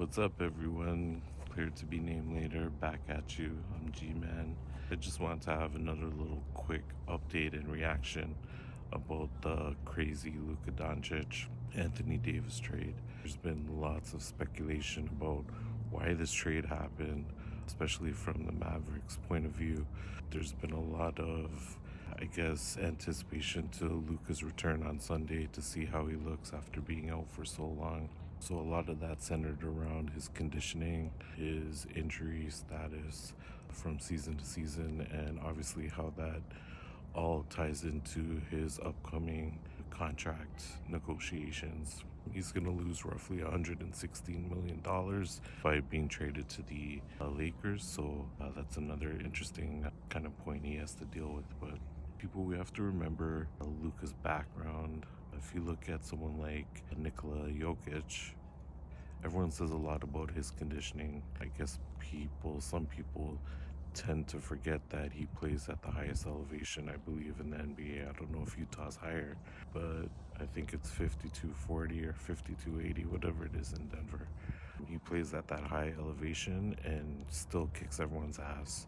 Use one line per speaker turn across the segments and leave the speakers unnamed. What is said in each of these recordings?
What's up, everyone? Clear to be named later. Back at you. I'm G-Man. I just want to have another little quick update and reaction about the crazy Luka Doncic Anthony Davis trade. There's been lots of speculation about why this trade happened, especially from the Mavericks' point of view. There's been a lot of, anticipation to Luka's return on Sunday to see how he looks after being out for so long. So a lot of that centered around his conditioning, his injury status from season to season, and obviously how that all ties into his upcoming contract negotiations. He's going to lose roughly $116 million by being traded to the Lakers. So that's another interesting kind of point he has to deal with. But people, we have to remember Luka's background. If you look at someone like Nikola Jokic, everyone says a lot about his conditioning. I guess some people tend to forget that he plays at the highest elevation, I believe, in the NBA. I don't know if Utah's higher, but I think it's 5240 or 5280, whatever it is in Denver. He plays at that high elevation and still kicks everyone's ass.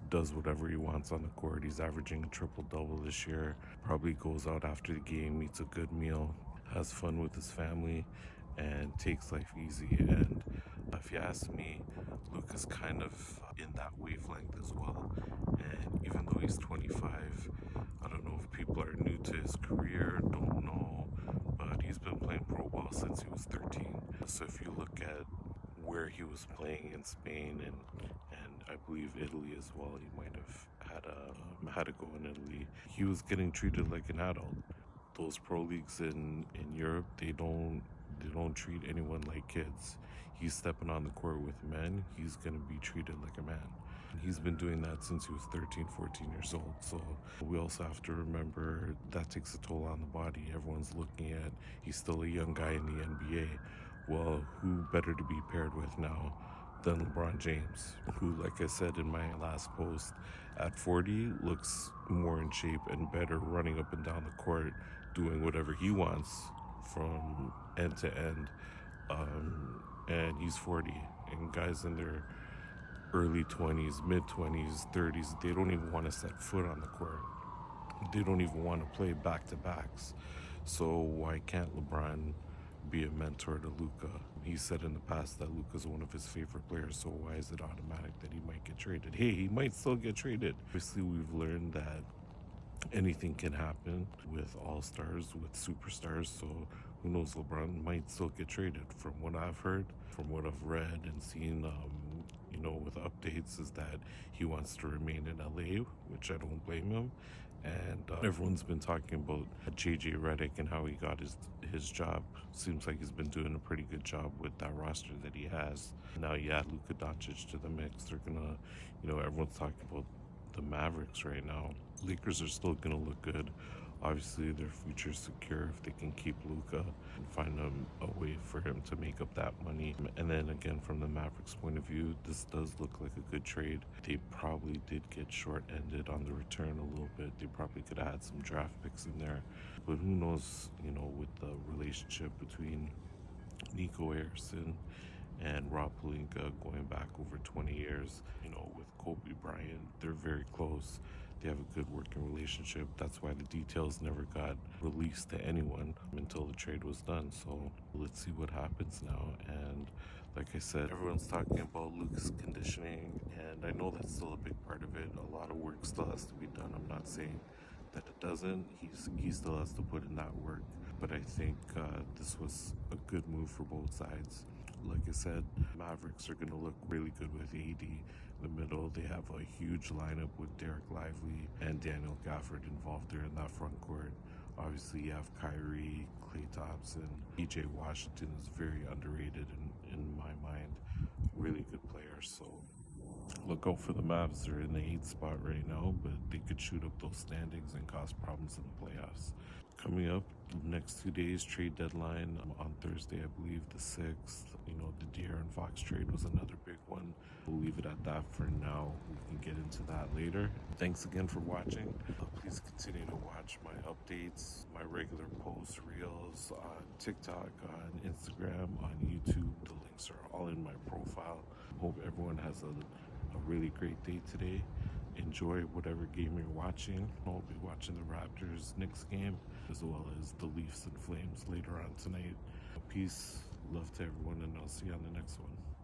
Does whatever he wants on the court. He's averaging a triple-double this year. Probably goes out after the game, eats a good meal, has fun with his family, and takes life easy. And if you ask me, Luke is kind of in that wavelength as well. And even though he's 25, I don't know if people are new to his career, don't know, but he's been playing pro ball since he was 13. So if you look at where he was playing in Spain and I believe Italy as well, he might have had a go in Italy. He was getting treated like an adult. Those pro leagues in Europe, they don't treat anyone like kids. He's stepping on the court with men, he's gonna be treated like a man. He's been doing that since he was 13, 14 years old. So we also have to remember that takes a toll on the body. Everyone's looking at, he's still a young guy in the NBA. Well, who better to be paired with now than LeBron James, who, like I said in my last post, at 40 looks more in shape and better running up and down the court, doing whatever he wants from end to end. And he's 40, and guys in their early 20s, mid 20s, 30s, they don't even want to set foot on the court. They don't even want to play back to backs. So why can't LeBron be a mentor to Luka? He said in the past that Luka's one of his favorite players, so why is it automatic that he might get traded? Hey, he might still get traded. Obviously, we've learned that anything can happen with all-stars, with superstars, so who knows, LeBron might still get traded. From what I've heard, from what I've read and seen, with updates, is that he wants to remain in LA, which I don't blame him. And everyone's been talking about JJ Redick and how he got his job. Seems like he's been doing a pretty good job with that roster that he has. Now you add Luka Doncic to the mix, they're gonna, everyone's talking about the Mavericks right now. Lakers are still gonna look good. Obviously, their future's secure if they can keep Luka and find a way for him to make up that money. And then again, from the Mavericks' point of view, this does look like a good trade. They probably did get short-ended on the return a little bit. They probably could have had some draft picks in there. But who knows, with the relationship between Nico Harrison and Rob Pelinka going back over 20 years, with Kobe Bryant, they're very close. They have a good working relationship. That's why the details never got released to anyone until the trade was done. So let's see what happens now. And like I said, everyone's talking about Luke's conditioning, and I know that's still a big part of it. A lot of work still has to be done. I'm not saying that it doesn't. He still has to put in that work. But I think this was a good move for both sides. Like I said, Mavericks are going to look really good with AD in the middle. They have a huge lineup with Derek Lively and Daniel Gafford involved there in that front court. Obviously, you have Kyrie, Klay Thompson. PJ Washington is very underrated in my mind. Really good player. So look out for the Mavs. They're in the 8th spot right now, but they could shoot up those standings and cause problems in the playoffs. Coming up next 2 days, trade deadline on Thursday, I believe, the 6th. The De'Aaron Fox trade was another big one. We'll leave it at that for now. We can get into that later. Thanks again for watching. Please continue to watch my updates, my regular posts, reels on TikTok, on Instagram, on YouTube. The links are all in my profile. Hope everyone has a really great day today. Enjoy whatever game you're watching. I'll be watching the Raptors Knicks game as well as the Leafs and Flames later on tonight. Peace, love to everyone, and I'll see you on the next one.